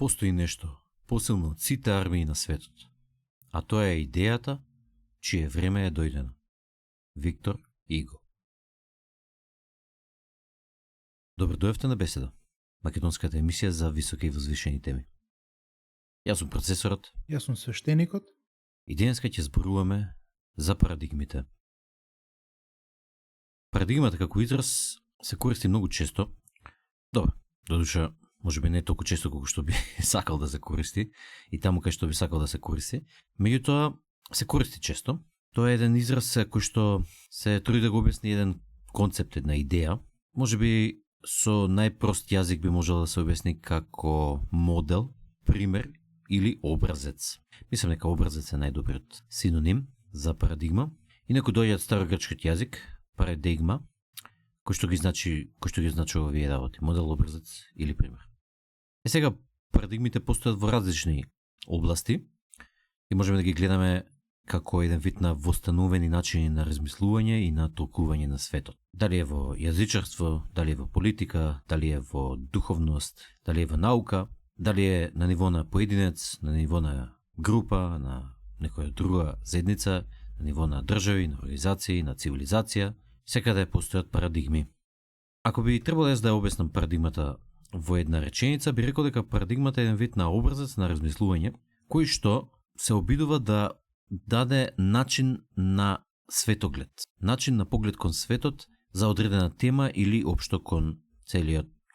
постои нешто посилно од сите армии на светот, а тоа е идејата чие време е дојдено. Виктор Иго. Добро дојавте на Беседа, македонската емисија за високи и возвишени теми. Јас сум процесорот. Јас сум свештеникот. И денеска ќе зборуваме за парадигмите. Парадигмата како израз се користи многу често. Добро, додуша, можеби не толку често колку што би сакал да се користи и таму кај што би сакал да се користи. Меѓутоа, се користи често. Тоа е еден израз кој што се труди да го објасни еден концепт, една идеја. Можеби со најпрост јазик би можел да се објасни како модел, пример или образец. Мислам дека образец е најдобриот синоним за парадигма. Инаку доаѓа од старогрчкиот јазик, парадигма, кој што ги значува овие работи, модел, образец или пример. Сега парадигмите постојат во различни области и можеме да ги гледаме како еден вид на востановени начини на размислување и на толкување на светот. Дали е во јазичарство, дали е во политика, дали е во духовност, дали е во наука, дали е на ниво на поединец, на ниво на група, на некоја друга заедница, на ниво на држави, на организации, на цивилизација, секаде постојат парадигми. Ако би требало да ја објаснам парадигмата во една реченица, би рекол дека парадигмата е еден вид на образец на размислување, кој што се обидува да даде начин на светоглед, начин на поглед кон светот за одредена тема или општо кон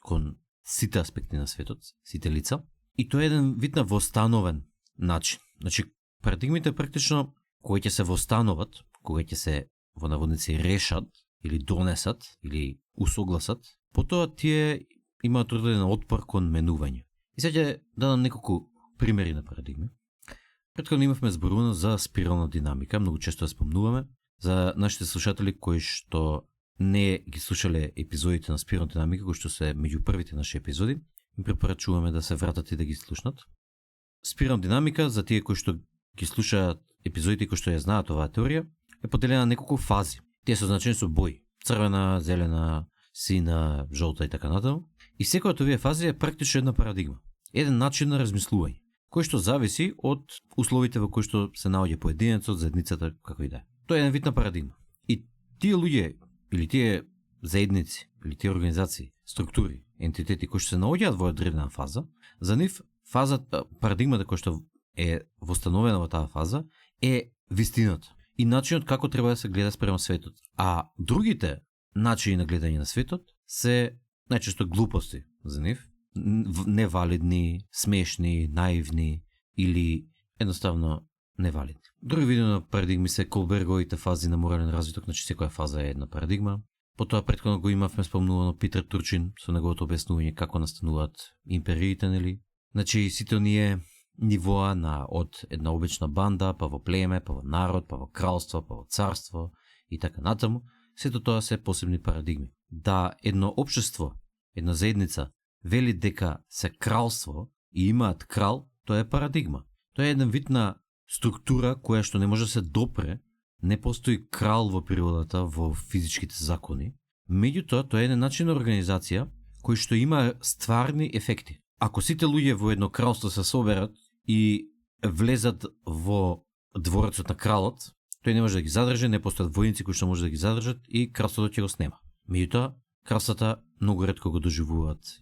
кон сите аспекти на светот, сите лица. И тоа е еден вид на востановен начин. Значи, парадигмите практично кои ќе се востановат, кога ќе се во наводници решат или донесат или усогласат, потоа тие имаат одреден отпор кон менување. И сега ќе дадам неколку примери на парадигми. Претходно имавме зборувано за спирална динамика, многу често ја спомнуваме. За нашите слушатели кои што не ги слушале епизодите на спирална динамика, кои што се меѓу првите наши епизоди, им препорачуваме да се вратат и да ги слушнат. Спирална динамика, за тие кои што ги слушаат епизодите кои што ја знаат оваа теорија, е поделена на неколку фази. Тие се означени со бои: црвена, зелена, сина, жолта и така натаму. И секоја од овие фази е практично една парадигма, еден начин на размислување, кој што зависи од условите во кои што се наоѓа поединецот, заедницата, како и да е. Тоа е еден вид на парадигма. И тие луѓе, или тие заедници, или тие организации, структури, ентитети кои што се наоѓаат во одредена фаза, за нив парадигмата која што е востановена во таа фаза е вистината и начинот како треба да се гледа спрема светот. А другите начини на гледање на светот се најчесто глупости за нив, невалидни, смешни, наивни или едноставно невалидни. Други видови на парадигми се Колберговите фази на морален развиток, значи секоја фаза е една парадигма. Потоа претходно го имавме спомнувано Питер Турчин со неговото објаснување како настануваат империите, нели? Значи сите оние нивоа од една обична банда, па во племе, па во народ, па во кралство, па во царство и така натаму, сето тоа се посебни парадигми. Да едно општество, една заедница вели дека се кралство и имаат крал, тоа е парадигма. Тоа е еден вид на структура која што не може да се допре, не постои крал во природата, во физичките закони. Меѓутоа, тоа е еден начин на организација кој што има стварни ефекти. Ако сите луѓе во едно кралство се соберат и влезат во дворецот на кралот, тој не може да ги задржи, не постојат војници кои што може да ги задржат и кралството ќе го снема. Меѓутоа, кралствата многу ретко го доживуваат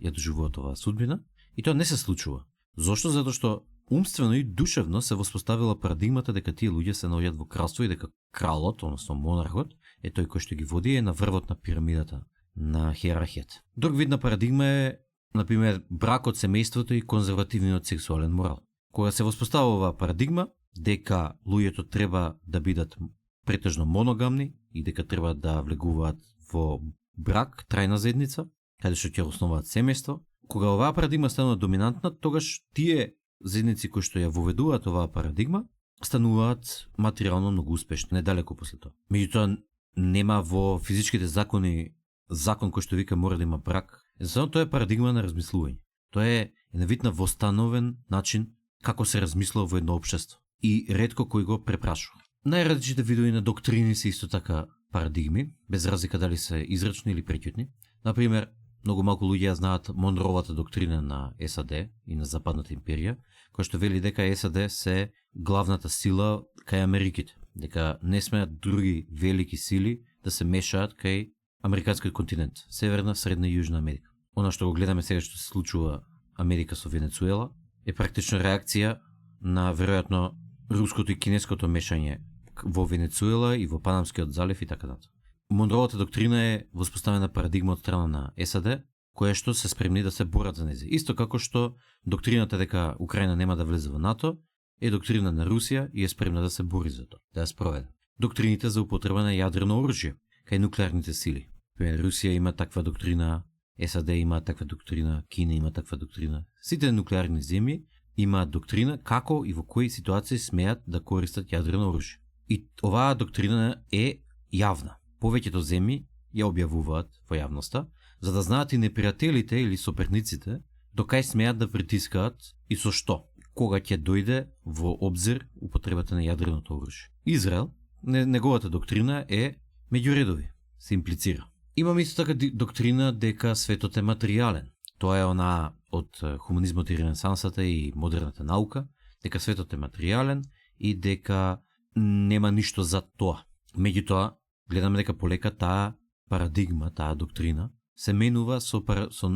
оваа судбина и тоа не се случува. Зошто? Затоа што умствено и душевно се воспоставила парадигмата дека тие луѓе се наоѓаат во кралство и дека кралот, односно монархот, е тој кој што ги води, е на врвот на пирамидата на хиерархијата. Друг вид на парадигма е, например, бракот, семејството и конзервативниот сексуален морал. Кога се воспоставува оваа парадигма дека луѓето треба да бидат претежно моногамни и дека треба да влегуваат во брак, трајна заедница, каде што ќе основаат семејство, кога оваа парадигма станува доминантна, тогаш тие заедници кои што ја воведуваат оваа парадигма стануваат материјално многу успешни, недалеку после тоа. Меѓутоа нема во физичките закони закон кој што вика мора да има брак. Едноставно тоа е парадигма на размислување. Тоа е еден вид на востановен начин како се размислува во едно општество и ретко кој го препрашува. Најразличните видови на доктрини се исто така парадигми, без разлика дали се израчни или преќутни. Например, многу малку луѓе ја знаат Монровата доктрина на САД и на Западната империја, која што вели дека САД се главната сила кај Америките, дека не смеат други велики сили да се мешаат кај американскиот континент, Северна, Средна и Јужна Америка. Она што го гледаме сега што се случува Америка со Венецуела е практично реакција на веројатно руското и кинеското мешање во Венецуела и во Панамскиот залив и така натаму. Монровата доктрина е воспоставена парадигма од страна на САД, која што се спремни да се борат за нејзе. Исто како што доктрината дека Украина нема да влезе во НАТО е доктрина на Русија и е спремна да се бори за тоа, да ја спроведе. Доктрините за употреба на јадрено оружје кај нуклеарните сили. Русија има таква доктрина, САД има таква доктрина, Кина има таква доктрина. Сите нуклеарни земји имаат доктрина како и во кои ситуации смеат да користат јадрено оружје. И оваа доктрина е јавна. Повеќето земји ја објавуваат во јавноста, за да знаат и непријателите или соперниците до кај смеат да притискаат и со што, кога ќе дојде во обзир употребата на јадреното оружје. Израел, неговата доктрина е меѓуредови, се имплицира. Имаме исто така доктрина дека светот е материјален. Тоа е она од хуманизмот и ренесансата и модерната наука, дека светот е материјален и дека нема ништо за тоа. Меѓутоа, гледаме дека полека таа парадигма, таа доктрина, се менува со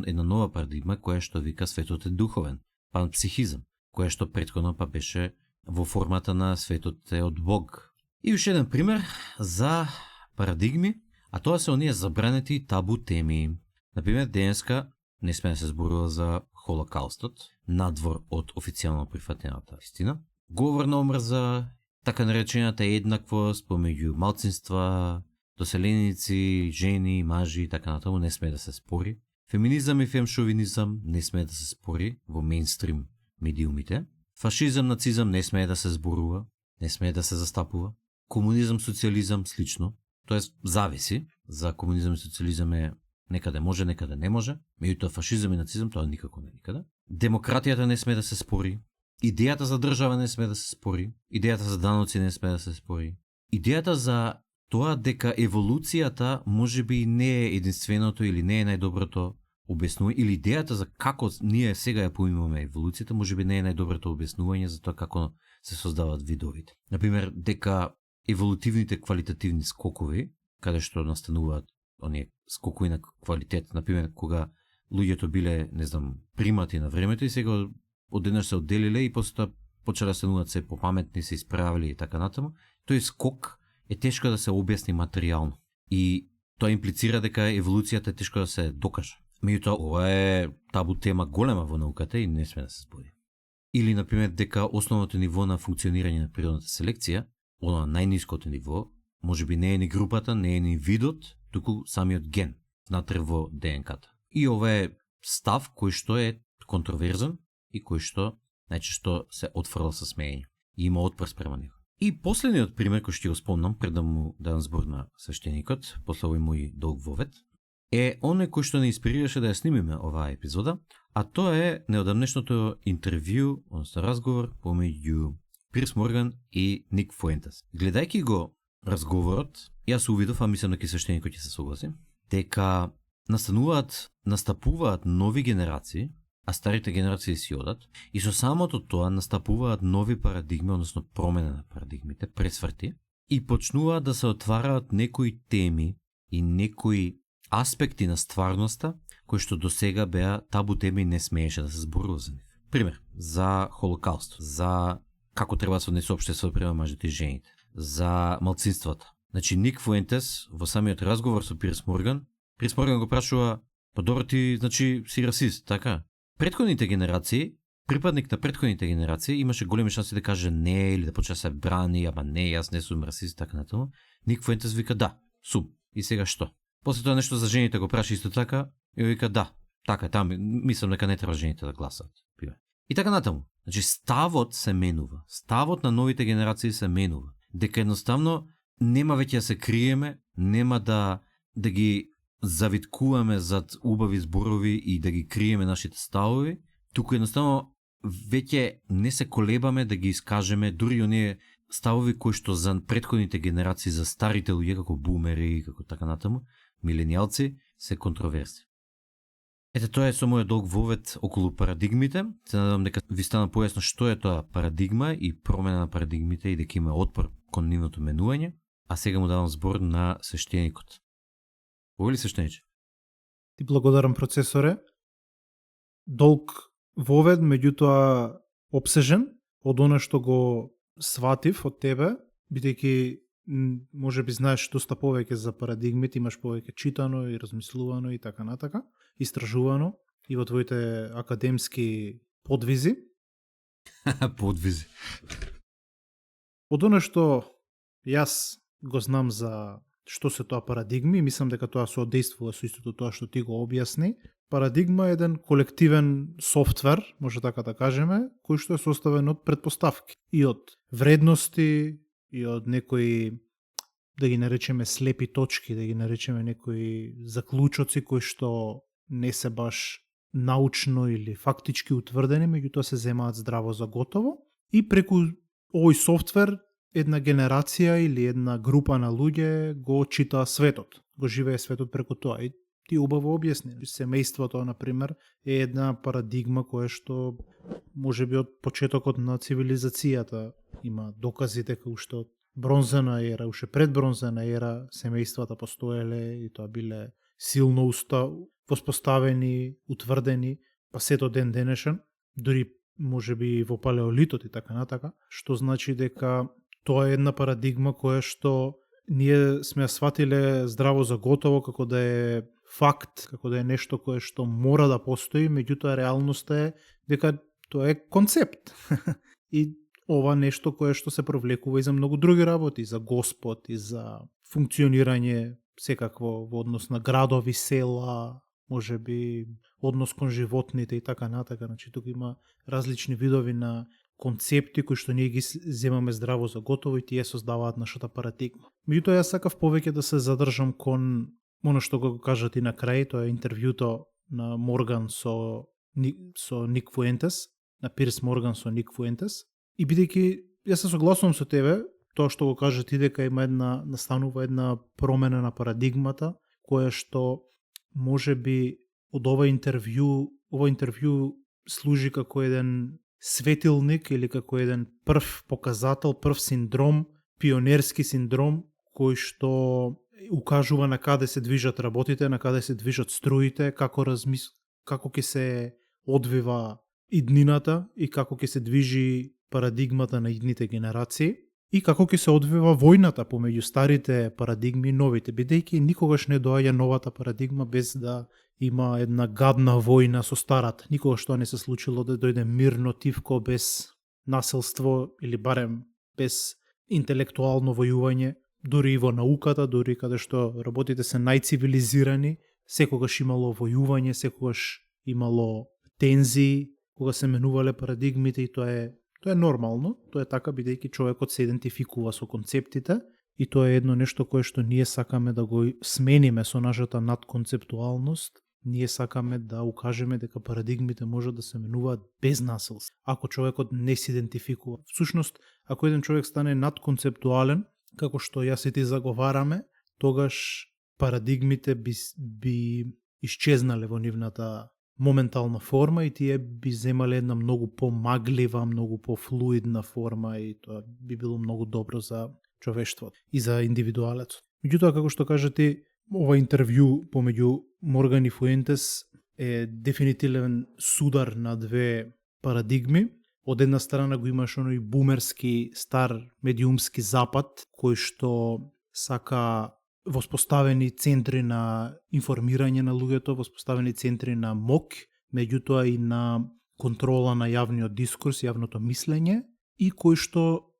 една нова парадигма која што вика светот е духовен, панпсихизам, која што претходно беше во формата на светот е од Бог. И уште еден пример за парадигми, а тоа се оние забранети табу теми. Например, денеска не сме да се зборува за Холокаустот, надвор од официјално прифатената истина. Говор на омрза, така наречената еднаквост помеѓу малцинства, доселеници, жени, мажи и така натаму не сме да се спори. Феминизам и фемшовинизам не сме да се спори во мејнстрим медиумите. Фашизам, нацизам не сме да се зборува, не сме да се застапува. Комунизам, социализам слично. Тоест, зависи. За комунизам и социализам е некаде може, некаде не може. Меѓутоа фашизам и нацизам тоа никако не никаде. Демократијата не сме да се спори. Идејата за држава не сме да се спори. Идејата за даноци не сме да се спори. Идејата за тоа дека еволуцијата можеби не е единственото или не е најдоброто објаснување, или идејата за како ние сега ја поимаме еволуцијата можеби не е најдоброто објаснување за тоа како се создаваат видовите. Например, дека еволутивните квалитативни скокови, каде што настануваат оние скокови на квалитет, например, кога луѓето биле, не знам, примати на времето и сега одеднаш се одделиле и после тоа почеле да стануваат се попаметни, се исправили и така натаму, тој скок е тешко да се објасни материјално. И тоа имплицира дека еволуцијата е тешко да се докаже. Меѓутоа, ова е табу тема голема во науката и не сме да се збори. Или, например, дека основното ниво на функционирање на природната селекција, оно на најниското ниво, можеби не е ни групата, не е ни видот, туку самиот ген, внатре во ДНК-та. И ова е став кој што е контроверзен и кој што најчесто се отфрла со смеење. И има отпор спрема него. И последниот пример кој што го спомнам пред да му дадам збор на свештеникот, после овој мој долг вовед, е оној кој што не инспирираше да ја снимиме оваа епизода, а тоа е неодамнешното интервју, односно разговор помеѓу Пирс Морган и Ник Фуентес. Гледајќи го разговорот, јас увидов, а мислам дека свештеникот ќе се согласи, дека настапуваат нови генерации, а старите генерации си одат, и со самото тоа настапуваат нови парадигми, односно промена на парадигмите, пресврти, и почнуваат да се отвараат некои теми и некои аспекти на стварноста, кои што до сега беа табу теми и не смееше да се зборува за нив. Пример, за Холокауст, за како треба да се однесе општеството према мажите и жените, за малцинствата. Значи, Ник Фуентес во самиот разговор со Пирс Морган го прашува, па добро ти, значи, си расист, така? Претходните генерации, припадник на претходните генерации имаше големи шанси да каже не или да почне да се брани, ама не, јас не сум расист, така натаму. Ник Фуентес вика да, сум. И сега што? После тоа нешто за жените го праша исто така и вика да, така, таму мислам дека не треба жените да гласат. И така натаму. Значи ставот се менува. Ставот на новите генерации се менува. Дека едноставно нема веќе да се криеме, нема да ги завиткуваме зад убави зборови и да ги криеме нашите ставови, туку едноставно веќе не се колебаме да ги искажеме дури оние ставови кои што за претходните генерации, за старите луѓе како бумери, како така натаму, миленијалци, се контроверси. Ете, тоа е со мојот долг вовед околу парадигмите. Се надевам дека ви стана појасно што е тоа парадигма и промена на парадигмите и дека има отпор кон нивното менување. А сега му давам збор на свештеникот. Ово ли свештениче? Ти благодарам, процесоре. Долг вовед, меѓутоа обсежен од она што го сватив од тебе, бидејќи може би знаеш доста повеќе за парадигмите, имаш повеќе читано и размислувано и така натака, истражувано и во твоите академски подвизи. Подвизи. Од она што јас го знам за што се тоа парадигми, мислам дека тоа соодействува со истото тоа што ти го објасни. Парадигма е еден колективен софтвер, може така да кажеме, кој што е составен од претпоставки и од вредности и од некои, да ги наречеме слепи точки, да ги наречеме некои заклучоци кои што не се баш научно или фактички утврдени, меѓутоа се земаат здраво за готово и преку овој софтвер една генерација или една група на луѓе го читаа светот, го живее светот преку тоа. И ти убаво објасни. Семејството, например, е една парадигма која што може би од почетокот на цивилизацијата има докази дека уште од бронзена ера, уште пред бронзена ера, семејствата постоеле и тоа биле силно воспоставени, утврдени, па се до ден денешен, дури може би во палеолитот и така натака, што значи дека тоа е една парадигма која што ние сме ја сватиле здраво за готово како да е факт, како да е нешто кое што мора да постои, меѓутоа реалноста е дека тоа е концепт. И ова нешто кое што се провлекува и за многу други работи, за Господ и за функционирање секакво во однос на градови, села, може би однос кон животните и така натака. Значи тука има различни видови на концепти кои што ние ги земаме здраво за готово и тие создаваат нашата парадигма. Меѓутоа јас сакав повеќе да се задржам кон оно што го кажат и на крај, тоа е интервјуто на Морган со Ник Фуентес, на Пирс Морган со Ник Фуентес. И бидејќи јас се согласувам со тебе, тоа што го кажа ти дека има настанува една промена на парадигмата, која што може би од ова интервју служи како еден светилник или како еден прв показател, прв синдром, пионерски синдром, кој што укажува на каде се движат работите, на каде се движат струите, како ќе се одвива иднината и како ќе се движи парадигмата на идните генерации и како ќе се одвива војната помеѓу старите парадигми и новите, бидејќи никогаш не доаѓа новата парадигма без да има една гадна војна со старата. Никогаш тоа не се случило да дојде мирно, тивко, без насилство или барем без интелектуално војување, дури и во науката, дури каде што работите се најцивилизирани, секогаш имало војување, секогаш имало тензии, кога се менувале парадигмите и тоа е нормално, тоа е така бидејќи човекот се идентификува со концептите и тоа е едно нешто кое што ние сакаме да го смениме со нашата надконцептуалност. Ние сакаме да укажеме дека парадигмите можат да се менуваат без насилство. Ако човекот не се идентификува. Всушност, ако еден човек стане надконцептуален, како што јас и ти заговараме, тогаш парадигмите би исчезнале во нивната моментална форма и тие би земале една многу помаглива, многу пофлуидна форма и тоа би било многу добро за човештвото и за индивидуалецот. Меѓутоа, како што кажа ти, ова интервју помеѓу Морган и Фуентес е дефинитивен судар на две парадигми. Од една страна го имаш оној бумерски, стар, медиумски запад, кој што сака воспоставени центри на информирање на луѓето, воспоставени центри на мок, меѓутоа и на контрола на јавниот дискурс, јавното мислење, и кој што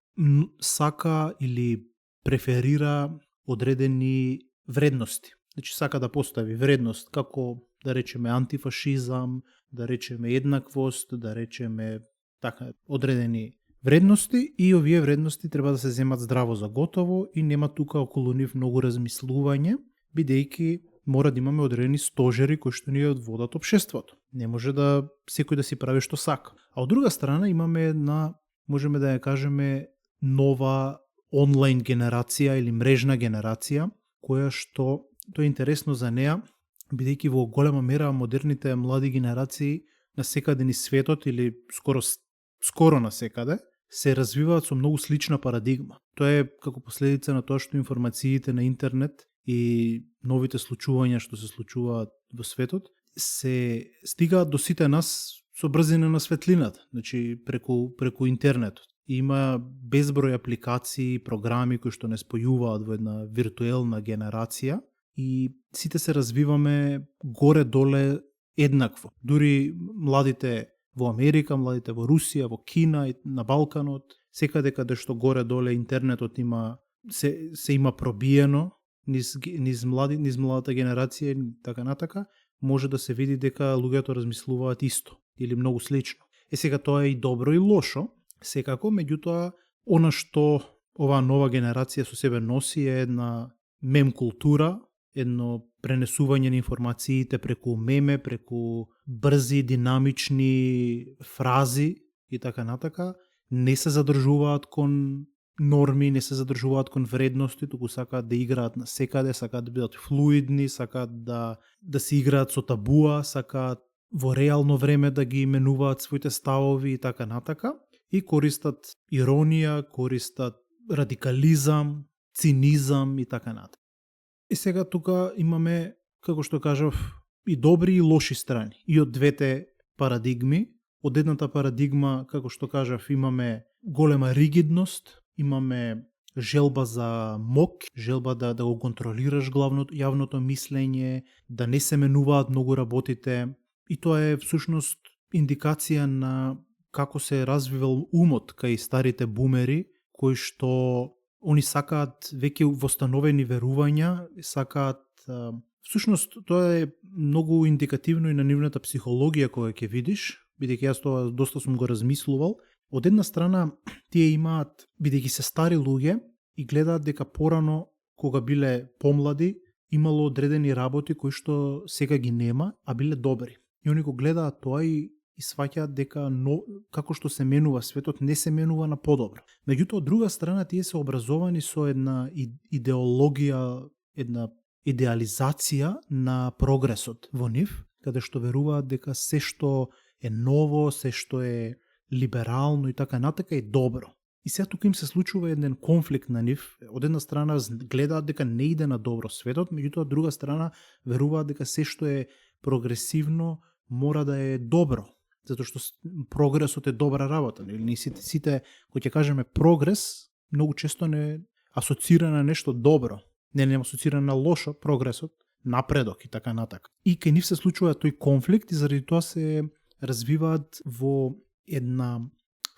сака или преферира одредени вредности. Значи сака да постави вредност како, да речеме, антифашизам, да речеме еднаквост, да речеме така одредени вредности и овие вредности треба да се земат здраво за готово и нема тука околу нив многу размислување, бидејќи мора да имаме одредени стожери кои што ни одводат општеството. Не може да секој да си прави што сака. А од друга страна имаме една, можеме да ја кажеме, нова онлайн генерација или мрежна генерација, која што, тоа е интересно за неа, бидејќи во голема мера модерните млади генерации на секаде низ светот или скоро на секаде се развиваат со многу слична парадигма. Тоа е како последица на тоа што информациите на интернет и новите случувања што се случуваат во светот се стигаат до сите нас со брзина на светлината, значи преку интернетот. Има безброј апликации, програми кои што не спојуваат во една виртуелна генерација и сите се развиваме горе-доле еднакво. Дури младите во Америка, младите во Русија, во Кина, на Балканот, секаде каде што горе-доле интернетот има се има пробиено низ младата генерација и така натака, може да се види дека луѓето размислуваат исто или многу слично. Сега тоа е и добро и лошо, секако, меѓутоа она што оваа нова генерација со себе носи е една мем култура, едно пренесување на информациите преку меме, преку брзи, динамични фрази и така натака, не се задржуваат кон норми, не се задржуваат кон вредности, туку сакаат да играат на секаде, сакаат да бидат флуидни, сакаат да се играат со табуа, сакаат во реално време да ги именуваат своите ставови и така натака, и користат иронија, користат радикализам, цинизам и така натака. И сега тука имаме, како што кажав, и добри и лоши страни, и од двете парадигми. Од едната парадигма, како што кажав, имаме голема ригидност, имаме желба за мок, желба да го контролираш јавното мислење, да не се менуваат многу работите, и тоа е всушност индикација на како се развивал умот кај старите бумери, кои што они сакаат веќе востановени верувања, сакаат всушност тоа е многу индикативно и на нивната психологија која ќе видиш, бидејќи јас тоа доста сум го размислувал. Од една страна тие имаат, бидејќи се стари луѓе и гледаат дека порано кога биле помлади имало одредени работи кои што сега ги нема, а биле добри. И они го гледаат тоа и сваќаат дека како што се менува светот, не се менува на подобро. Меѓутоа, од друга страна, тие се образовани со една идеологија, една идеализација на прогресот во нив, каде што веруваат дека се што е ново, се што е либерално и така натака е добро. И сега тука им се случува еден конфликт на нив. Од една страна гледаат дека не иде на добро светот, меѓутоа од друга страна веруваат дека се што е прогресивно мора да е добро, затоа што прогресот е добра работа. Или сите кои ќе кажеме прогрес, многу често не асоцира на нешто добро, не асоцира на лошо, прогресот, напредок и така натака. И кај нив се случува тој конфликт и заради тоа се развиваат во една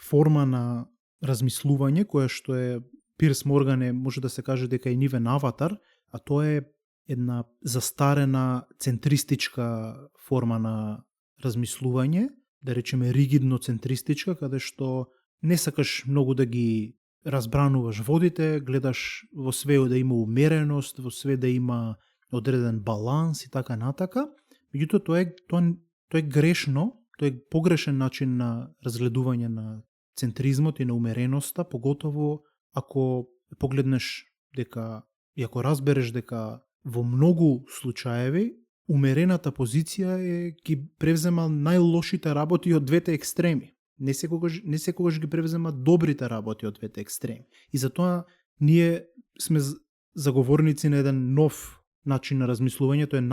форма на размислување, која што е Пирс Морган може да се каже дека е нивен аватар, а тоа е една застарена центристичка форма на размислување, да речеме ригидно центристичка, каде што не сакаш многу да ги разбрануваш водите, гледаш во све да има умереност, во све да има одреден баланс и така натака. Меѓутоа тоа е грешно, тоа е погрешен начин на разгледување на центризмот и на умереноста, поготово ако погледнеш дека и ако разбереш дека во многу случаеви умерената позиција ги превзема најлошите работи од двете екстреми. Не секогаш ги превзема добрите работи од двете екстреми. И затоа ние сме заговорници на еден нов начин на размислување, тоа е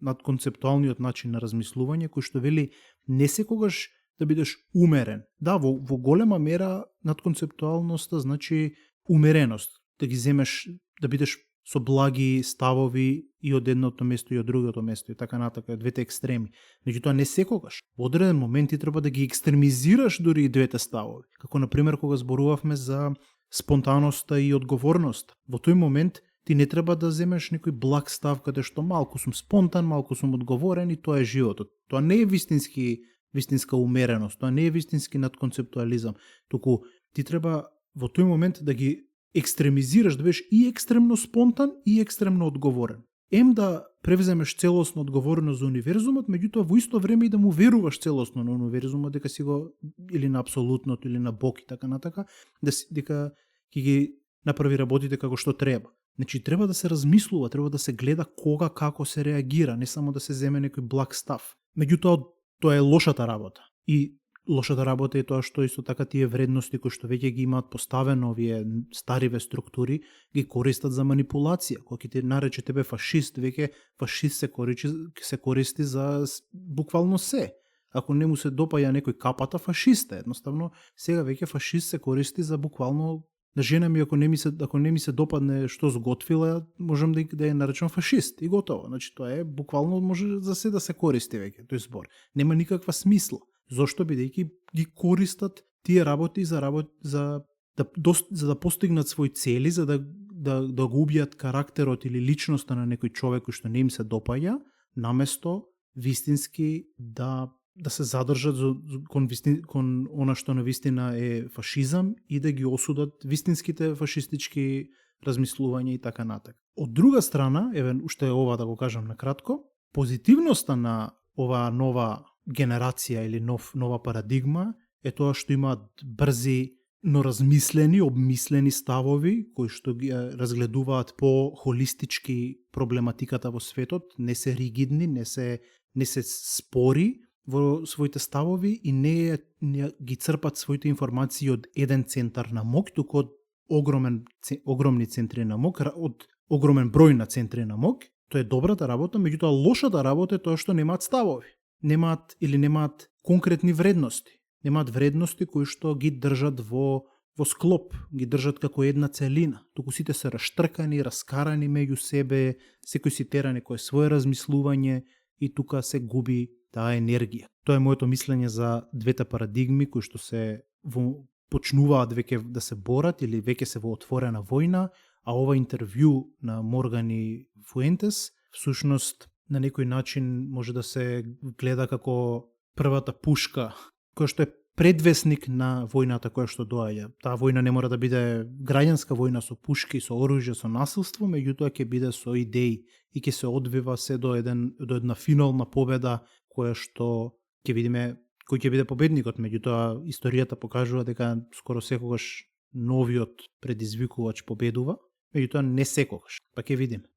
надконцептуалниот начин на размислување, кој што вели не секогаш да бидеш умерен. Да, во голема мера надконцептуалноста значи умереност, да ги земеш, да бидеш со благи ставови и од едното место и од другото место и така натака, двете екстреми. Меѓутоа не секогаш. Во одреден момент ти треба да ги екстремизираш дури и двете ставови. Како например кога зборувавме за спонтаноста и одговорност. Во тој момент ти не треба да земеш некој благ став каде што малку сум спонтан, малку сум одговорен и тоа е животот. Тоа не е вистинска умереност, тоа не е вистински надконцептуализам. Туку ти треба во тој момент да ги екстремизираш, да бидеш и екстремно спонтан и екстремно одговорен. Да превземеш целосно одговорност за универзумот, меѓутоа во исто време и да му веруваш целосно на универзумот, дека си го или на апсолутното или на Бог и така натака, дека ќе ги направи работите како што треба. Значи, треба да се размислува, треба да се гледа кога, како се реагира, не само да се земе некој благ став. Меѓутоа, тоа е лошата работа. И лошата работа е тоа што исто така тие вредности кои што веќе ги имаат поставено овие стариве структури, ги користат за манипулација. Кога ќе ти нарече тебе фашист, веќе фашист се користи за буквално се. Ако не му се допаја некој капата, фашист е. Едноставно, сега веќе фашист се користи за буквално на жена ми, ако не ми се допадне што сготвила, можам да ја наречам фашист и готово. Значи тоа е буквално може за се да се користи веќе тој збор. Нема никаква смисла. Зошто бидејќи ги користат тие работи за да постигнат свои цели, за да го убијат карактерот или личноста на некој човек кој што не им се допаѓа, наместо вистински да се задржат кон она што на вистина е фашизам и да ги осудат вистинските фашистички размислувања и така натак. Од друга страна, уште ова да го кажам на кратко, позитивноста на оваа нова генерација или нова парадигма е тоа што имаат брзи, но размислени, обмислени ставови кои што ги разгледуваат по холистички проблематиката во светот, не се ригидни, не се спори во своите ставови и не ги црпат своите информации од еден центар на мок, туку од огромни центри на мок, од огромен број на центри на мок. Тоа е добрата работа, меѓутоа лошата работа е тоа што немаат ставови. Немаат конкретни вредности. Немаат вредности кои што ги држат во склоп, ги држат како една целина. Туку сите се раштркани, раскарани меѓу себе, секој си тера некое свое размислување и тука се губи таа енергија. Тоа е моето мислење за двете парадигми кои што се почнуваат веќе да се борат или веќе се во отворена војна, а ова интервју на Морган и Фуентес всушност на некој начин може да се гледа како првата пушка која што е предвесник на војната која што доаѓа. Таа војна не мора да биде граѓанска војна со пушки, со оружје, со насилство, меѓутоа ќе биде со идеи и ќе се одвива се до една финална победа која што ќе видиме кој ќе биде победникот. Меѓутоа историјата покажува дека скоро секогаш новиот предизвикувач победува, меѓутоа не секогаш. Па ќе видиме.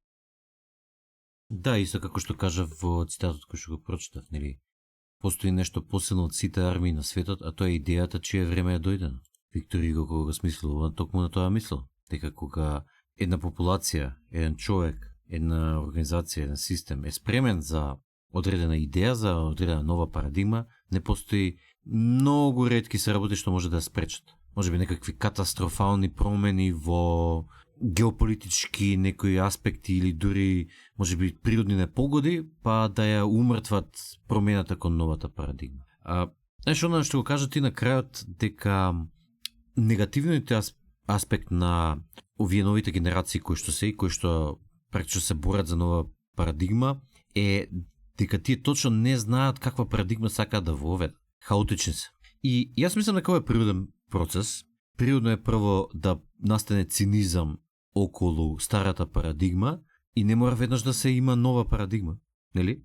Да, исто како што кажав во цитатот кој што го прочитав, нели? Постои нешто посилно од сите армии на светот, а тоа е идејата чие време е дојдено. Виктор Юго кога го смислува токму на тоа мислел, дека кога една популација, еден човек, една организација, еден систем е спремен за одредена идеја, за одредена нова парадигма, не постои многу ретки се работи што може да ја спречат. Може би некакви катастрофални промени во геополитички некои аспекти или дури може би природни непогоди, па да ја умртват промената кон новата парадигма. Знаеш, оно што го кажа ти на крајот, дека негативниот аспект на овие новите генерации кои што практично се борат за нова парадигма е дека тие точно не знаат каква парадигма сакаат да воведат. Хаотични се. И јас мислам дека ова е природен процес. Природно е прво да настане цинизам околу старата парадигма и не мора веднаш да се има нова парадигма, нели?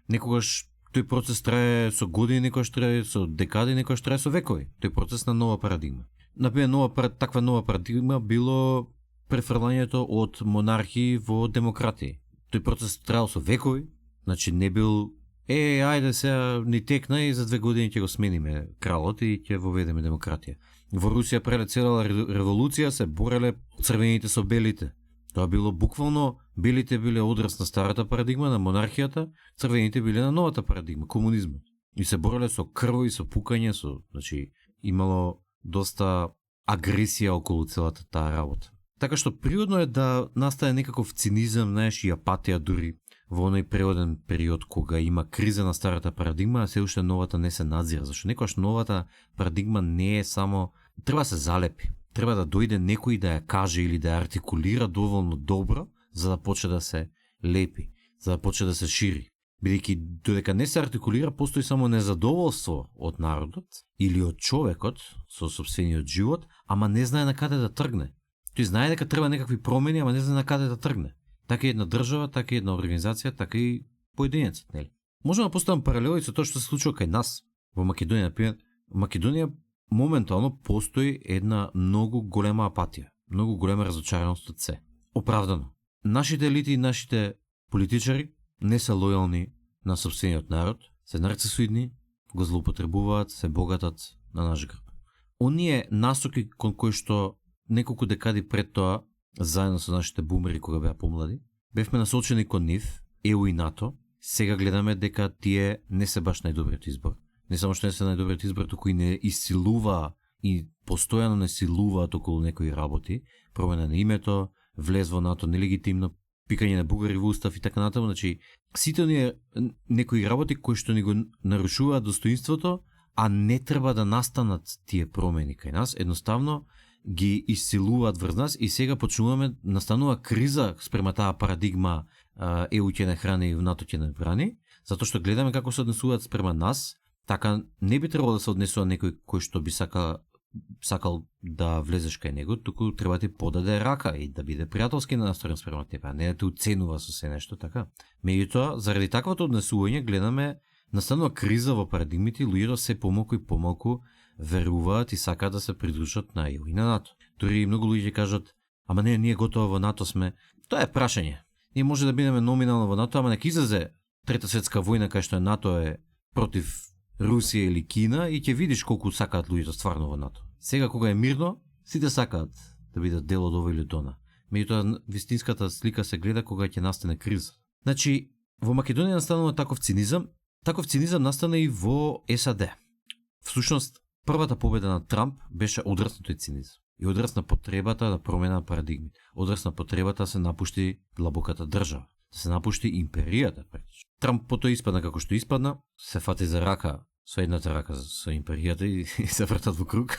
Некогаш тој процес трае со години, некогаш трае со декади, некогаш трае со векови. Тој процес на нова парадигма. Например, таква нова парадигма било префрлањето од монархии во демократии. Тој процес траел со векови, значи не бил ајде сега ни текна и за 2 години ќе го смениме кралот и ќе воведеме демократија. Во Русија преле цела револуција се бореле црвените со белите. Тоа било буквално, белите биле одраз на старата парадигма, на монархијата, црвените биле на новата парадигма, комунизмот. И се бореле со крво и со пукање, значи имало доста агресија околу целата таа работа. Така што природно е да настане некаков цинизам, знаеш, и апатија дури во оној природен период кога има криза на старата парадигма, а се уште новата не се надзира, зашто некојаш новата парадигма не е само треба да се залепи. Треба да дојде некој да ја каже или да ја артикулира доволно добро за да почне да се лепи, за да почне да се шири. Бидејќи додека не се артикулира, постои само незадоволство од народот или од човекот со сопствениот живот, ама не знае на каде да тргне. Тој знае дека треба некакви промени, ама не знае на каде да тргне. Така и една држава, така и една организација, така и поединецот, нели? Можеме да поставам паралели со тоа што се случува кај нас во Македонија, например. Македонија моментално постои една многу голема апатија, многу голема разочараност од се. оправдано. Нашите елити и нашите политичари не се лојални на сопствениот народ, се нарцисоидни, го злоупотребуваат, се богатат на наш грб. Оние насоки кон кои што неколку декади пред тоа, заедно со нашите бумери кога беа помлади, бевме насочени кон нив, ЕУ и НАТО, сега гледаме дека тие не се баш најдобриот избор. Не само што не се најдобриот избор, туку и не исилува и постојано не силуваат околу некои работи, промена на името, влез во НАТО нелегитимно, пикање на бугари во устав и така натаму, значи сите оние некои работи кои што ни го нарушуваат достоинството, а не треба да настанат тие промени кај нас, едноставно ги исилуваат врз нас и сега почнуваме, настанува криза спрема таа парадигма ЕУ ќе не храни и НАТО ќе не брани, затоа што гледаме како се однесуваат спрема нас, така не би требало да се однесува некој кој што би сакал да влезеш кај него, туку треба ти подаде рака и да биде пријателски настроен спрема тебе, а не да те уценува со се нешто така. Меѓутоа, заради таквото однесување гледаме настанува криза во парадигмите и луѓето се помалку и помалку веруваат и сакаат да се придружат на ЕУ и на НАТО. Дори многу луѓе кажат, ама не, ние готово во НАТО сме. Тоа е прашање. Ние може да бидеме номинално во НАТО, ама нека излезе Трета светска војна кај што НАТО е против Русија или Кина и ќе видиш колку сакаат луѓето стварно во НАТО. Сега кога е мирно, сите сакаат да бидат дел од ова или од она. Меѓутоа вистинската слика се гледа кога ќе настане криза. Значи, во Македонија настанува таков цинизам настана и во САД. Всушност, првата победа на Трамп беше одраз на тој цинизам. И одраз на потребата да промена на парадигмите. Одраз на потребата да се напушти длабоката држава. Да се напушти империјата. Трамп потоа испадна како што испадна, се фати за рака, со едната рака со империјата и се вртат во круг.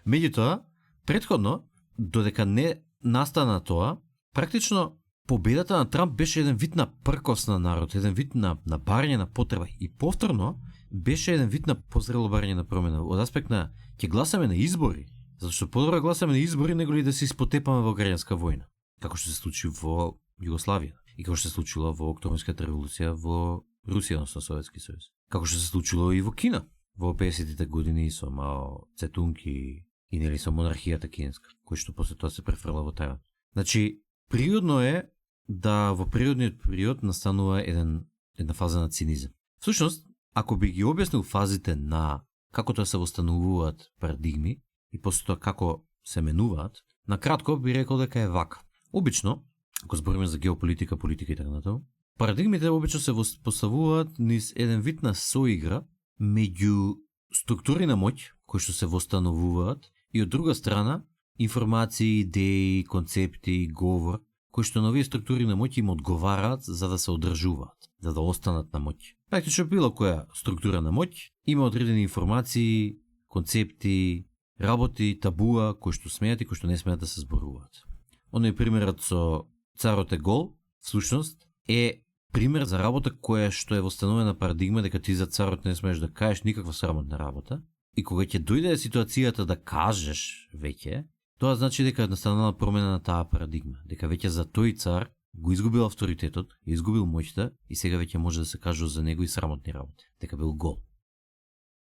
Меѓутоа, претходно, додека не настана тоа, практично победата на Трамп беше еден вид на пркос на народ, еден вид на барање на потреба и повторно беше еден вид на позрело барање на промена. Од аспект на ќе гласаме на избори, затоа што подобро гласаме на избори него ли да се испотепаме во граѓанска војна, како што се случи во Југославија и како што се случило во Октомврската револуција во Русија, односно Советски сојуз. Како што се случило и во Кина во 50-тите години со Мао Цетунг и нели со монархијата кинеска, кој што после тоа се префрла во Тајван. Значи, природно е да во природниот период настанува една фаза на цинизам. Всушност, ако би ги објаснил фазите на како тоа се восстановуваат парадигми и после тоа како се менуваат, на кратко би рекол дека е вака. Обично, ако збориме за геополитика, политика и така натаму, парадигмите обично се поставуваат низ еден вид на соигра меѓу структури на моќ кои што се восстановуваат и од друга страна информации, идеи, концепти, говор кои што на овие структури на моќ им одговараат за да се одржуваат, за да останат на моќ. Практично било која структура на моќ има одредени информации, концепти, работи, табуа кои што смеат и кои што не смеат да се зборуваат. Оној примерот со царот е гол, всушност е пример за работа која што е восстановена парадигма дека ти за царот не смееш да кажеш никаква срамотна работа и кога ќе дојде ситуацијата да кажеш веќе, тоа значи дека настанала промена на таа парадигма, дека веќе за тој цар го изгубил авторитетот, изгубил моќта и сега веќе може да се кажува за него и срамотни работи, дека бил гол.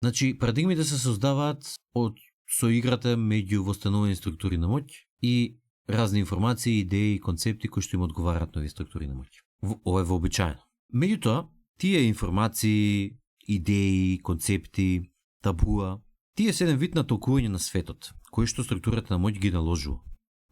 Значи, парадигмите се создаваат од соиграта меѓу восстановени структури на моќ и разни информации, идеи и концепти кои што им одговараат на овие структури на моќ. Ова е вообичаено. Меѓутоа, тие информации, идеи, концепти, табуа, тие се еден вид на толкување на светот, кој што структурата на моќ ги наложува.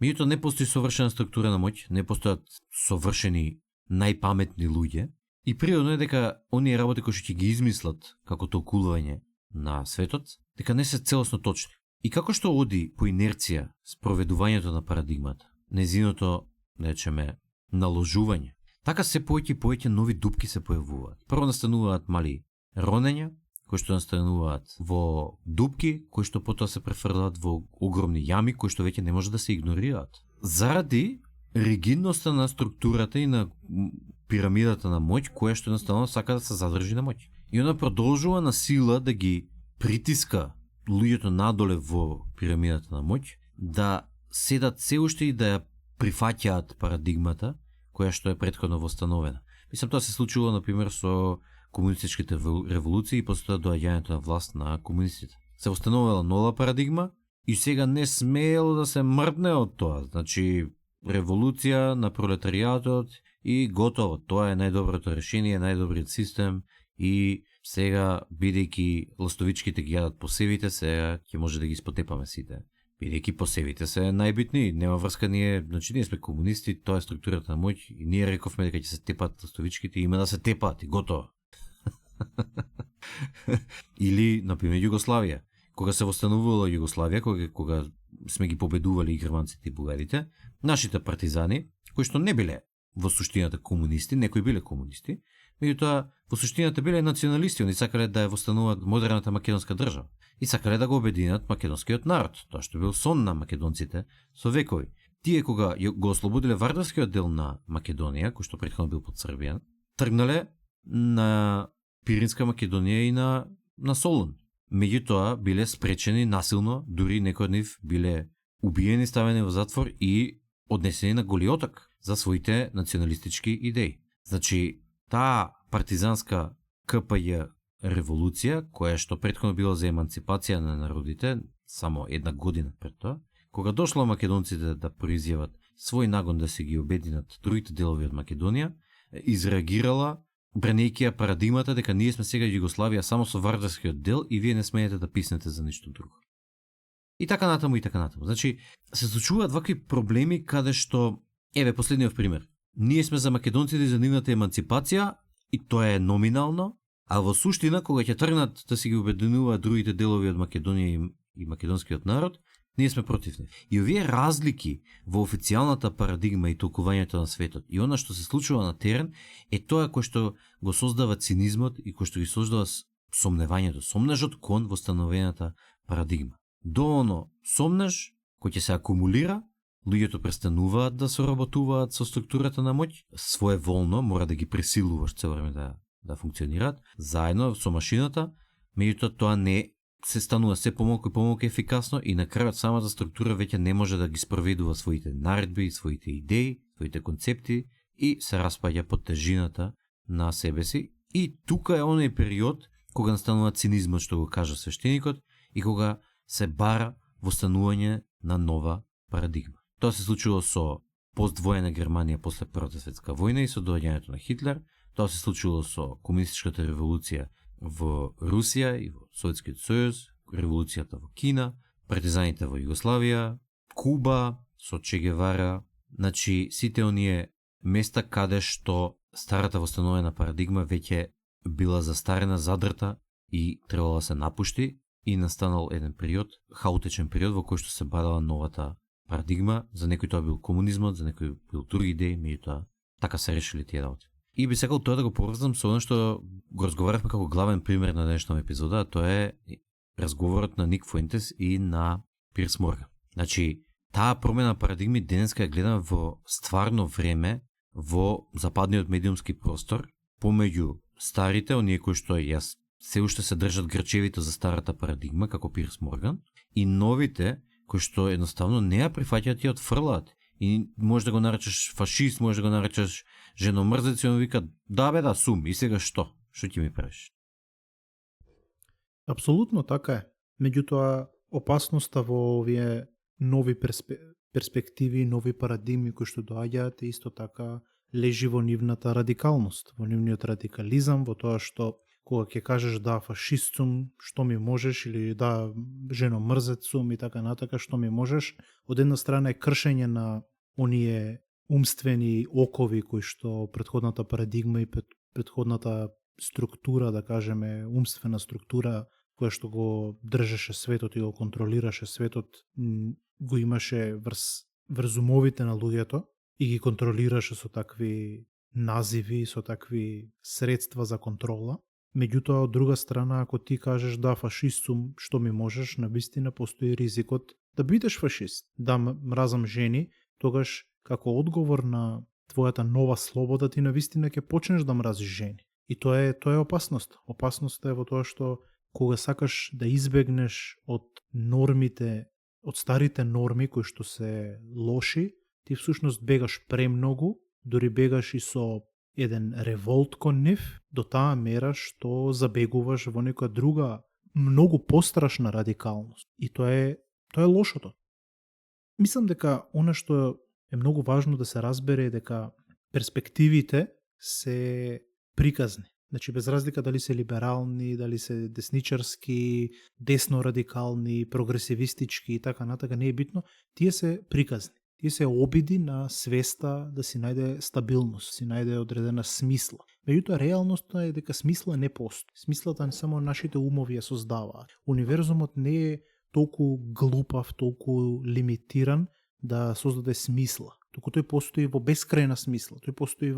Меѓутоа не постои совршена структура на моќ, не постојат совршени најпаметни луѓе и природно е дека оние работи кои што ќе ги измислат како толкување на светот, дека не се целосно точни. И како што оди по инерција спроведувањето на парадигмата, незиното, речеме, наложување, така се повеќе нови дупки се појавуваат. Прво настануваат мали ронења, кои што настануваат во дупки, кои што потоа се префрлаат во огромни јами, кои што веќе не може да се игнорираат. Заради ригидноста на структурата и на пирамидата на моќ, која што едноставно сака да се задржи на моќ. И она продолжува на сила да ги притиска луѓето надоле во пирамидата на моќ, да седат се уште и да ја прифаќаат парадигмата, која што е претходно восстановена. Мислам, тоа се случило, например, со комунистичките револуции и после тоа доаѓањето на власт на комунистите. Се восстановила нова парадигма и сега не смеело да се мрдне од тоа. Значи, револуција на пролетаријатот и готово. Тоа е најдоброто решение, најдобриот систем и сега, бидејќи ластовичките ги јадат посевите, сега ќе може да ги спотепаме сите. Бидејќи посевите се најбитни, нема врска значи ние сме комунисти, тоа е структурата на моќ и ние рековме дека ќе се тепат ластовичките, има да се тепат и готово. Или, например, Југославија. Кога се восстановувала Југославија, кога сме ги победували и германците и бугарите, нашите партизани, кои што не биле во суштината комунисти, некои биле комунисти, меѓутоа во суштината биле националисти, они сакале да ја восстановат модерната македонска држава и сакале да го обединат македонскиот народ, тоа што бил сон на македонците со векови. Тие кога го ослободиле вардарскиот дел на Македонија, кој што претходно бил под Србија, тргнале на Пиринска Македонија и на Солун. Меѓутоа биле спречени насилно, дури некои од нив биле убиени, ставени во затвор и однесени на голиотак за своите националистички идеи. Значи, таа партизанска КПЈ револуција, која што претходно била за еманципација на народите, само една година пред тоа, кога дошло македонците да произјават свој нагон да се ги обединат другите делови од Македонија, изреагирала бранејќи ја парадигмата дека ние сме сега Југославија само со вардарскиот дел и вие не смеете да писнете за ништо друго. И така натаму, и така натаму. Значи, се случуваат вакви проблеми каде што, еве последниот пример. Ние сме за македонците и за нивната еманципација и тоа е номинално, а во суштина кога ќе тргнат да се ги обединуваат другите делови од Македонија и македонскиот народ, ние сме против нив. И овие разлики во официјалната парадигма и толкувањето на светот и она што се случува на терен е тоа кој што го создава цинизмот и кој што ги создава сомневањето, сомнежот кон восстановената парадигма. Доволно сомнеж кој ќе се акумулира, луѓето престануваат да соработуваат со структурата на моќ, своеволно мора да ги пресилуваш цело време да функционираат заедно со машината, меѓутоа тоа не се станува се помалку и помалку ефикасно и на крајот самата структура веќе не може да ги спроведува своите наредби, своите идеи, своите концепти и се распаѓа под тежината на себе си. И тука е оној период кога настанува цинизмот што го кажа свештеникот и кога се бара востанување на нова парадигма. Тоа се случило со поствоена Германија после Првата светска војна и со доаѓањето на Хитлер. Тоа се случило со комунистичката револуција во Русија и во Советскиот сојуз, револуцијата во Кина, партизаните во Југославија, Куба со Че Гевара, значи сите оние места каде што старата восстановена парадигма веќе била застарена, задрта и требало да се напушти и настанал еден период, хаотичен период во кој што се бадала новата парадигма. За некој тоа бил комунизмот, за некој бил други идеи, меѓутоа така се решили тие работи. И би сакал тоа да го поврзам со оно што го разговаравме како главен пример на денешната епизода, а тоа е разговорот на Ник Фуентес и на Пирс Морган. Значи, таа промена парадигми денеска ја гледам во стварно време во западниот медиумски простор, помеѓу старите, оние кои што јас се уште се држат грчевито за старата парадигма, како Пирс Морган, и новите, кои што едноставно не ја прифаќаат и отфрлаат. И може да го наречеш фашист, може да го наречеш женомрзец и он вика, да бе, да, сум, и сега што? Што ќе ми правиш? Апсолутно така е. Меѓутоа, опасноста во овие нови перспективи, нови парадигми кои што доаѓаат е исто така лежи во нивната радикалност, во нивниот радикализам, во тоа што кога ќе кажеш да фашист сум, што ми можеш, или да женомрзец сум и така натака, што ми можеш, од една страна е кршење на оние умствени окови кои што претходната парадигма и претходната структура, да кажеме, умствена структура која што го држеше светот и го контролираше светот, го имаше врз умовите на луѓето и ги контролираше со такви називи, со такви средства за контрола. Меѓутоа, од друга страна, ако ти кажеш да фашист сум, што ми можеш, навистина постои ризикот да бидеш фашист, да мразам жени, тогаш како одговор на твојата нова слобода ти навистина ќе почнеш да мразиш жени. И тоа е опасност. Опасноста е во тоа што кога сакаш да избегнеш од нормите, од старите норми кои што се лоши, ти всушност бегаш премногу, дури бегаш и со еден револт кон нив, до таа мера што забегуваш во некоја друга, многу пострашна радикалност. И тоа е лошото. Мислам дека она што е многу важно да се разбере дека перспективите се приказни. Значи, без разлика дали се либерални, дали се десничарски, десно-радикални, прогресивистички и така натака, не е битно, тие се приказни. Тие се обиди на свеста да си најде стабилност, си најде одредена смисла. Меѓутоа, реалноста е дека смисла не постои. Смислата не само нашите умови ја создаваат. Универзумот не е толку глупав, толку лимитиран да создаде смисла. Туку тој постои во бескрајна смисла. Тој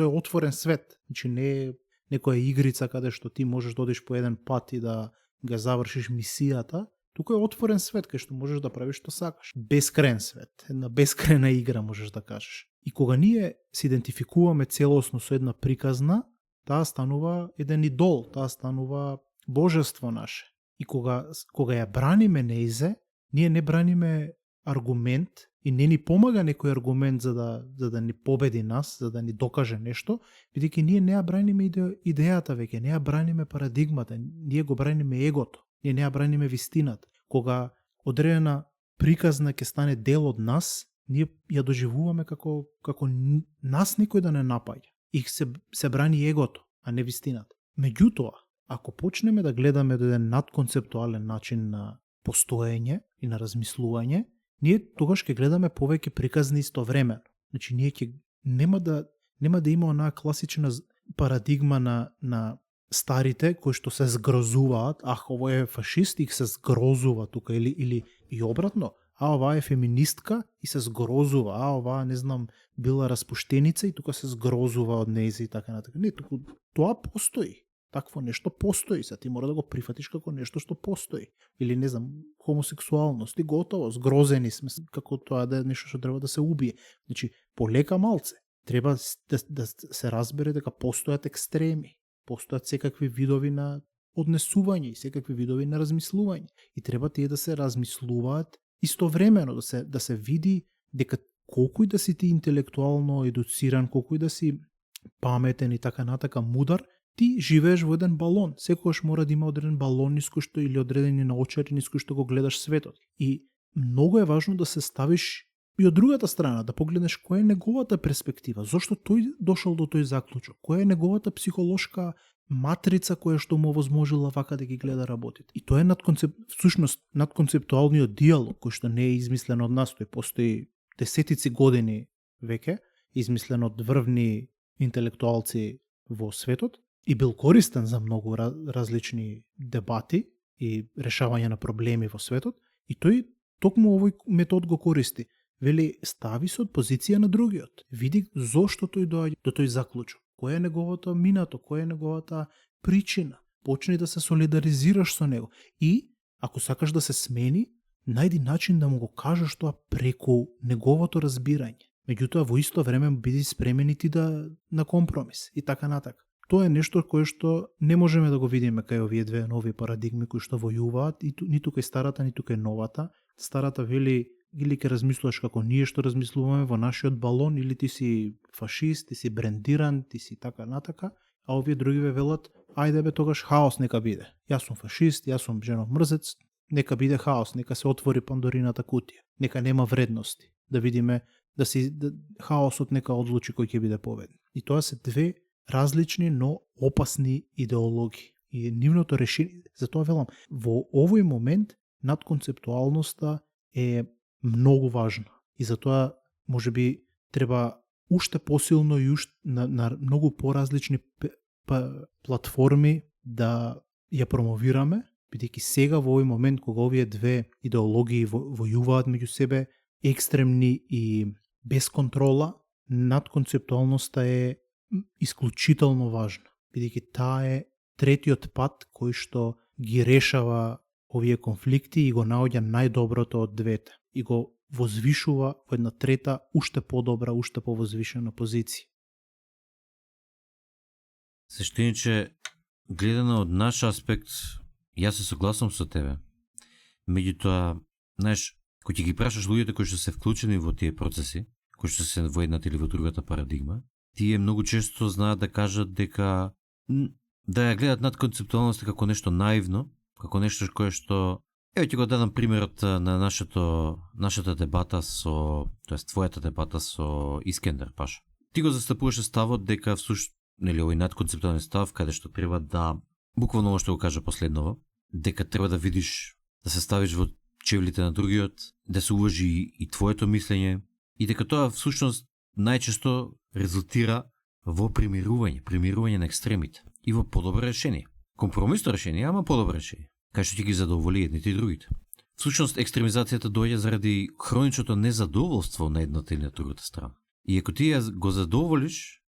е отворен свет. Значи не е некоја игрица каде што ти можеш да одиш по еден пат и да ga завршиш мисијата. Туку е отворен свет кај што можеш да правиш што сакаш. Бескрајен свет, една бескрајна игра можеш да кажеш. И кога ние се идентификуваме целосно со една приказна, таа станува еден идол, таа станува божество наше. И кога ја браниме неизе, ние не браниме аргумент и не ни помага некој аргумент за да ни победи нас, за да ни докаже нешто, бидејќи ние не ја браниме идејата веќе, не ја браниме парадигмата, ние го браниме егото, ние не ја браниме вистината. Кога одредена приказна ќе стане дел од нас, ние ја доживуваме како нас никој да не напаѓа. И се брани егото, а не вистината. Меѓутоа, ако почнеме да гледаме до еден надконцептуален начин на постоење и на размислување, ние тогаш ќе гледаме повеќе приказни истовремено. Значи, ние нема да има онаа класична парадигма на старите кои што се згрозуваат, овој е фашист и се згрозува тука, или и обратно, оваа е феминистка и се згрозува, оваа, не знам, била распуштеница и тука се згрозува од нејзи и така натака. Не, туку тоа постои. Такво нешто постои, са ти мора да го прифатиш како нешто што постои. Или, не знам, хомосексуалност и готово, згрозени сме како тоа да е нешто што треба да се убие. Значи, полека малце, треба да се разбере дека постојат екстреми, постојат секакви видови на однесување и секакви видови на размислување. И треба тие да се размислуваат истовремено, да се види дека колку и да си ти интелектуално едуциран, колку и да си паметен и така натака мудар, ти живееш во еден балон. Секогаш мора да има одреден балон низ кој што или одредени наочари низ кој што го гледаш светот. И многу е важно да се ставиш и од другата страна, да погледнеш која е неговата перспектива, зошто тој дошол до тој заклучок, која е неговата психолошка матрица која што му овозможила вака да ги гледа работите. И тоа е всушност надконцептуалниот диалог кој што не е измислен од нас, тој постои десетици години веќе, измислен од врвни интелектуалци во светот и бил користен за многу различни дебати и решавање на проблеми во светот, и тој токму овој метод го користи. Вели, стави се од позиција на другиот. Види зошто тој доаѓа до тој заклучок. Која е неговото минато, која е неговата причина. Почни да се солидаризираш со него. И, ако сакаш да се смени, најди начин да му го кажеш тоа преку неговото разбирање. Меѓутоа, во исто време биди спремен и ти на компромис. И така натака. Тоа е нешто кое што не можеме да го видиме кај овие две нови парадигми кои што војуваат, ниту кај старата, ниту кај новата. Старата вели, или ќе размислуваш како ние што размислуваме во нашиот балон, или ти си фашист, ти си брендиран, ти си така натака, а овие други ве велат, ајде бе, тогаш хаос нека биде. Јас сум фашист, јас сум женомрзец, нека биде хаос, нека се отвори Пандорината кутија, нека нема вредности, да видиме, хаосот нека одлучи кој ќе биде победник. И тоа се две различни, но опасни идеологии. И нивното решение, затоа велам, во овој момент надконцептуалноста е многу важна. И затоа, можеби, треба уште посилно и на многу поразлични платформи да ја промовираме, бидејќи сега во овој момент кога овие две идеологии војуваат меѓу себе, екстремни и без контрола, надконцептуалноста е исклучително важна, бидејќи таа е третиот пат кој што ги решава овие конфликти и го наоѓа најдоброто од двете и го возвишува во една трета, уште подобра, уште повозвишена позиција. Сешто иначе, гледано од наш аспект, јас се согласам со тебе. Меѓутоа, знаеш, кој ќе ги прашаш луѓето кои што се вклучени во тие процеси, кои што се во едната или во другата парадигма, тие многу често знаат да кажат дека да ја гледат надконцептуалноста како нешто наивно, како нешто кое што Еве ќе го дадам примерот на нашата дебата тоест твојата дебата со Искендер Паша. Ти го застапуваше ставот дека нели овој надконцептуален став каде што треба да буквално ово што го кажа последново, дека треба да видиш, да се ставиш во чевлите на другиот, да се уважи и твоето мислење и дека тоа всушност најчесто резултира во примирување на екстремите и во подобро решение. Компромисно решение, ама подобро решение, кај што ќе ги задоволи едните и другите. Всушност екстремизацијата доаѓа заради хроничното незадоволство на едната и на другата страна. И ако ти го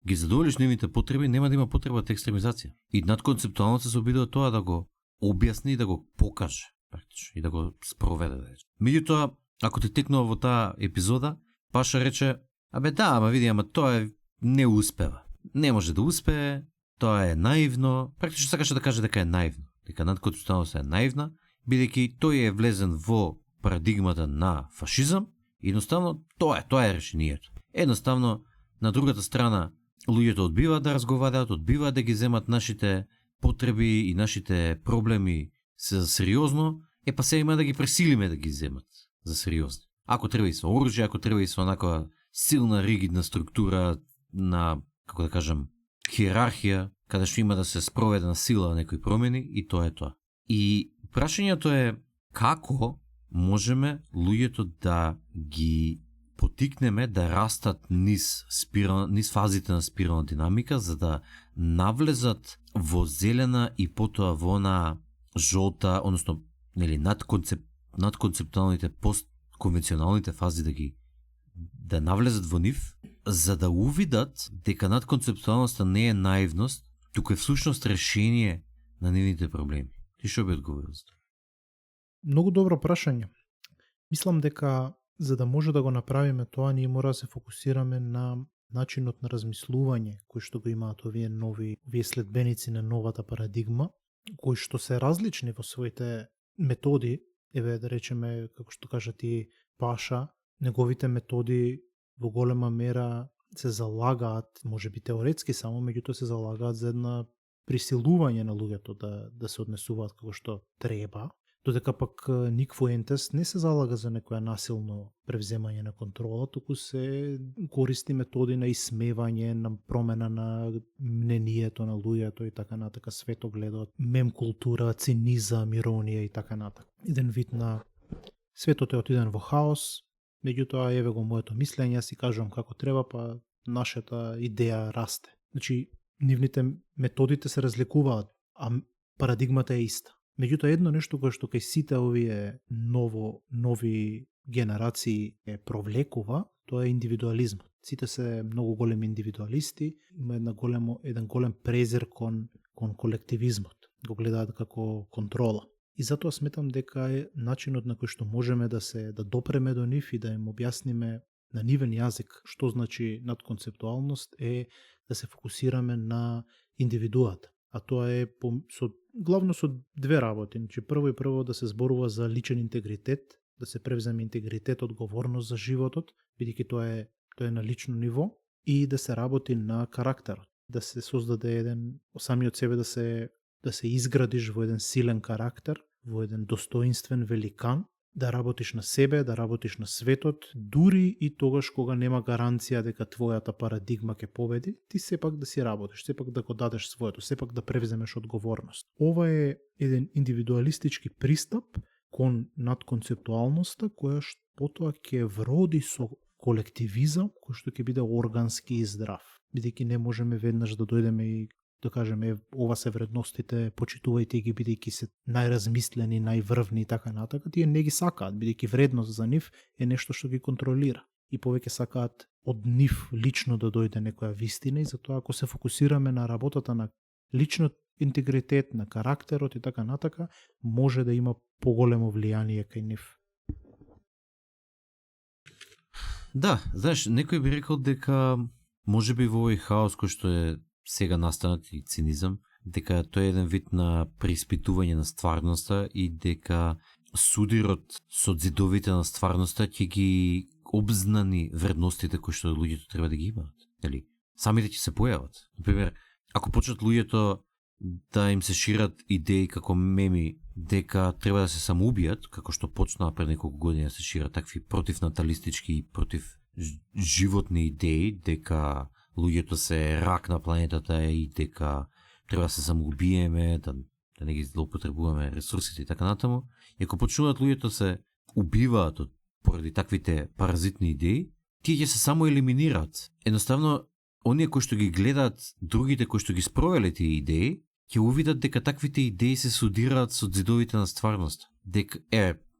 ги задоволиш нивните потреби, нема да има потреба од екстремизација. И надконцептуално се обидува тоа да го објасни и да го покаже, практично, и да го спроведе. Меѓутоа, ако ти текнува во таа епизода, Паша рече, ама види, тоа не успева. Не може да успее, тоа е наивно. Практично сакаше да каже дека е наивно. Дека надконцептуалноста е наивна, бидејќи тој е влезен во парадигмата на фашизам, едноставно тоа е решението. Едноставно, на другата страна, луѓето одбиваат да разговараат, одбиваат да ги земат нашите потреби и нашите проблеми за сериозно, па се има да ги пресилиме да ги земат за сериозно. Ако треба и со оружје, ако треба и со онаква силна, ригидна структура на, како да кажам, хиерархија, каде што има да се спроведе на сила некои промени, и тоа е тоа. И прашањето е како можеме луѓето да ги потикнеме да растат низ фазите на спирална динамика, за да навлезат во зелена и потоа во на жолта, односно нели надконцептуалните постконвенционалните фази да навлезат во нив, за да увидат дека надконцептуалноста не е наивност, туку е всушност решение на нивните проблеми. Ти што би одговорил за тоа? Многу добро прашање. Мислам дека за да може да го направиме тоа, ние мора да се фокусираме на начинот на размислување кој што го имаат овие следбеници на новата парадигма, кои што се различни во своите методи. Еве да речеме, како што кажа ти Паша, неговите методи во голема мера се залагаат, можеби теоретски само, меѓутоа се залагаат за една присилување на луѓето да се однесуваат како што треба, додека пак Ник Фуентес не се залага за некоја насилно превземање на контрола, туку се користи методи на исмевање, на промена на мнението на луѓето и така натака, светогледот, мем култура, цинизам, иронија и така натака. Еден вид на светот е отиден во хаос, меѓутоа еве го моето мислење, си кажувам како треба, па нашата идеја расте. Значи, нивните методите се разликуваат, а парадигмата е иста. Меѓутоа, едно нешто кое што кај сите овие нови генерации е провлекува, тоа е индивидуализмот. Сите се многу големи индивидуалисти, има еден голем презир кон колективизмот. Го гледаат како контрола. И затоа сметам дека е начинот на кој што можеме да допреме до нив и да им објасниме на нивен јазик што значи надконцептуалност е да се фокусираме на индивидуата. А тоа е главно со две работи. Значи, прво да се зборува за личен интегритет, да се превземе интегритет, одговорност за животот, бидејќи тоа е на лично ниво, и да се работи на карактерот, да се создаде самиот себе да се изградиш во еден силен карактер, во еден достоинствен великан, да работиш на себе, да работиш на светот, дури и тогаш кога нема гаранција дека твојата парадигма ќе победи, ти сепак да си работиш, сепак да го дадеш своето, сепак да превземеш одговорност. Ова е еден индивидуалистички пристап кон надконцептуалноста, која што потоа ќе вроди со колективизам, кој што ќе биде органски и здрав. Бидејќи не можеме веднаш да дојдеме и да кажеме ова се вредностите, почитувајте ги бидејќи се најразмислени, најврвни и така натака, тие не ги сакаат, бидејќи вредност за нив е нешто што ги контролира. И повеќе сакаат од нив лично да дојде некоја вистина, и затоа ако се фокусираме на работата на личниот интегритет, на карактерот и така натака, може да има поголемо влијание кај нив. Да, знаеш, некој би рекол дека можеби во овој хаос кој што е сега настанат и цинизам, дека тој е еден вид на преиспитување на стварноста и дека судирот со зидовите на стварноста ќе ги обзнани вредностите кои што луѓето треба да ги имаат. Нели? Самите ќе се појават. Например, ако почнат луѓето да им се шират идеи како меми дека треба да се самоубијат, како што почнаа пред неколку години да се шират такви противнаталистички и против животни идеи, дека луѓето се рак на планетата и дека треба да се самоубиеме, да не ги злоупотребуваме ресурсите и така натаму. И ако почнуваат луѓето се убиваат поради таквите паразитни идеи, тие ќе се само елиминираат. Едноставно, оние кои што ги гледаат другите кои што ги спровеле тие идеи, ќе увидат дека таквите идеи се судираат со зидовите на стварност.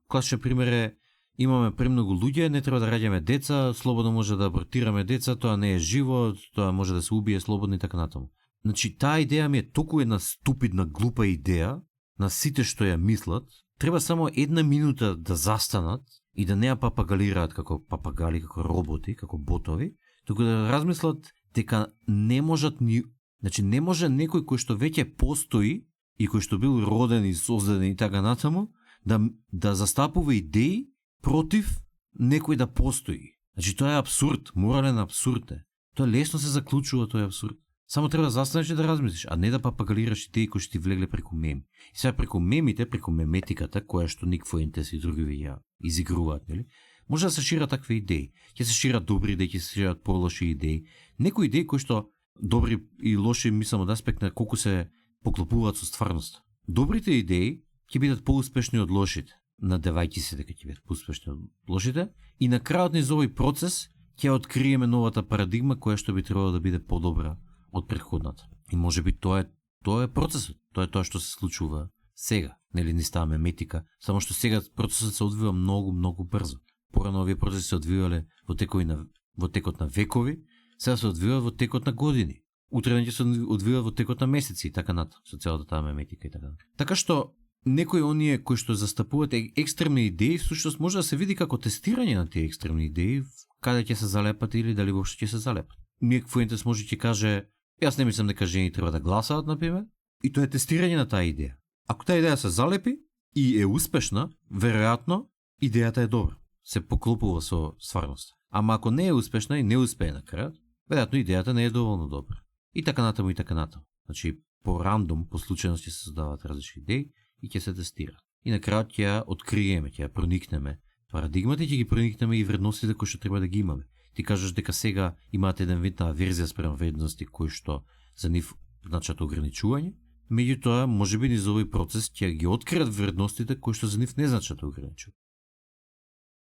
Класичен пример е, имаме премногу луѓе, не треба да раѓаме деца, слободно може да абортираме деца, тоа не е живо, тоа може да се убие слободно и така натаму. Значи, таа идеја ми е толку една ступидна, глупа идеја на сите што ја мислат, треба само една минута да застанат и да не ја папагалираат како папагали, како роботи, како ботови, туку да размислат дека не можат ни... Значи, не може некој кој што веќе постои и кој што бил роден и создаден и така натаму, да застапува идеи против некој да постои. Значи, тоа е абсурд, морален абсурд е. Тоа лесно се заклучува, тоа е абсурд. Само треба да застанеш и да размислиш, а не да папагалираш идеи кои што ти влегле преку меми. И сега преку мемите, преку меметиката, која што Ник Фуентес и други ја изигруваат, нели? Може да се шират такви идеи. Ќе се шират добри идеи, ќе се шират полоши идеи. Некои идеи кои што добри и лоши мислам од аспект на колку се поклопуваат со стварност. Добрите идеи ќе бидат поуспешни од лошите, надевајќи се дека ќе бидат поуспешни од лошите, и на крајот низ овој процес ќе откриеме новата парадигма која што би требало да биде подобра од претходната. И можеби тоа е процесот, тоа е тоа што се случува сега, нели ни ставаме метика, само што сега процесот се одвива многу брзо. Порано овие процеси се одвивале во текот на векови, сега се одвиваат во текот на години. Утре ќе се одвиваат во текот на месеци и така натаму, со целата таа меметика и така. Така што некои оние кои што застапуваат екстремни идеи, всушност може да се види како тестирање на тие екстремни идеи, каде ќе се залепат или дали воопшто ќе се залепат. Ник Фуентес може ќе каже, јас не мислам дека жени треба да гласаат, например, и тоа е тестирање на таа идеја. Ако таа идеја се залепи и е успешна, веројатно идејата е добра, се поклопува со стварноста. Ама ако не е успешна и не успее на крајот, веројатно идејата не е доволно добра. И така натаму и така натаму. Значи, по рандом, по случајност ќе се создаваат различни идеи и ќе се тестираат. И на крајот ќе ја откриеме, ќе ја проникнеме парадигмата и ќе ги проникнеме и вредностите кои што треба да ги имаме. Ти кажеш дека сега имаат еден вид на верзија спрема вредности кои што за нив значат ограничување, меѓутоа можеби низ овој процес ќе ги откриат вредностите кои што за нив не значат ограничување.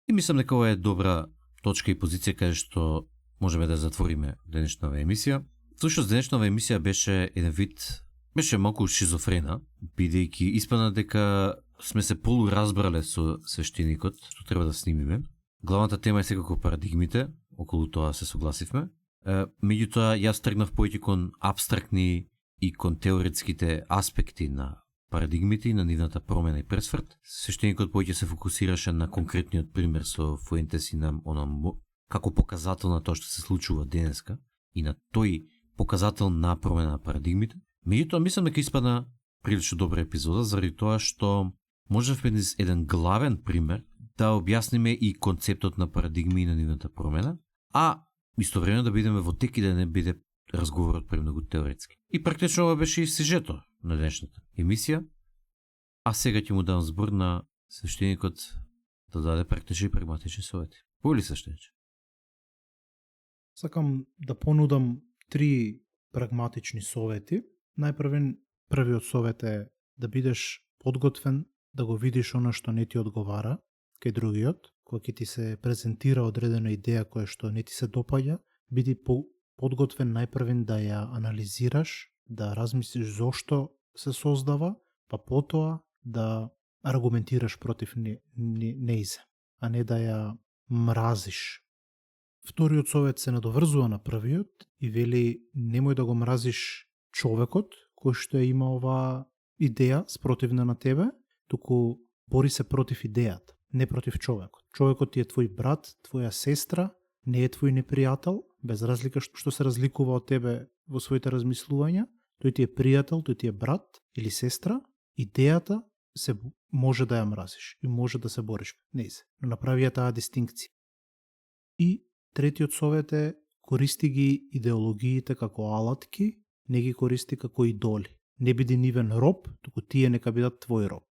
И мислам дека ова е добра точка и позиција каде што можеме да затвориме денешната емисија. Слушаш, денешната емисија беше малку шизофрена, бидејќи испадна дека сме се полуразбрале со свештеникот што треба да снимиме. Главната тема е секако парадигмите, околу тоа се согласивме. Меѓутоа, јас тргнав поеќе кон абстрактни и кон теоретските аспекти на парадигмите и на нивната промена и пресврт. Свештеникот поеќе се фокусираше на конкретниот пример со Фуентес и на како показател на тоа што се случува денеска и на тој показател на промена на парадигмите. Меѓутоа, мислам дека испадна прилично добра епизода, заради тоа што можевме низ еден главен пример да објасниме и концептот на парадигми и на нивната промена, а истовремено да бидеме во тек и да не биде разговорот премногу теоретски. И практично ова беше и сюжетот на денешната емисија, а сега ќе му дам збор на свештеникот да даде практични и прагматични совети. Поли свештениче? Сакам да понудам 3 прагматични совети. Првиот совет е да бидеш подготвен да го видиш она што не ти одговара кај другиот, кога ќе ти се презентира одредена идеја која што не ти се допаѓа, биди подготвен најпрвен да ја анализираш, да размислиш зошто се создава, па потоа да аргументираш против неизе, а не да ја мразиш. Вториот совет се надоврзува на првиот и вели немој да го мразиш човекот кој што има оваа идеја спротивна на тебе, туку бори се против идејата, не против човекот. Човекот ти е твој брат, твоја сестра, не е твој непријател, без разлика што се разликува од тебе во своите размислувања, тој ти е пријател, тој ти е брат или сестра. Идејата се може да ја мразиш и може да се бориш неизе, но направи ја таа дистинкција. И третиот совет е користи ги идеологиите како алатки, не ги користи како идоли. Не биди нивен роб, туку тие нека бидат твој роб.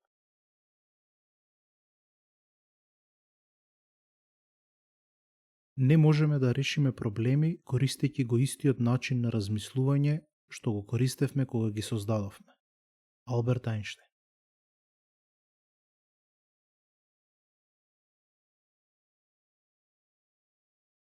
Не можеме да решиме проблеми користејќи го истиот начин на размислување што го користевме кога ги создадовме. Алберт Ајнштајн.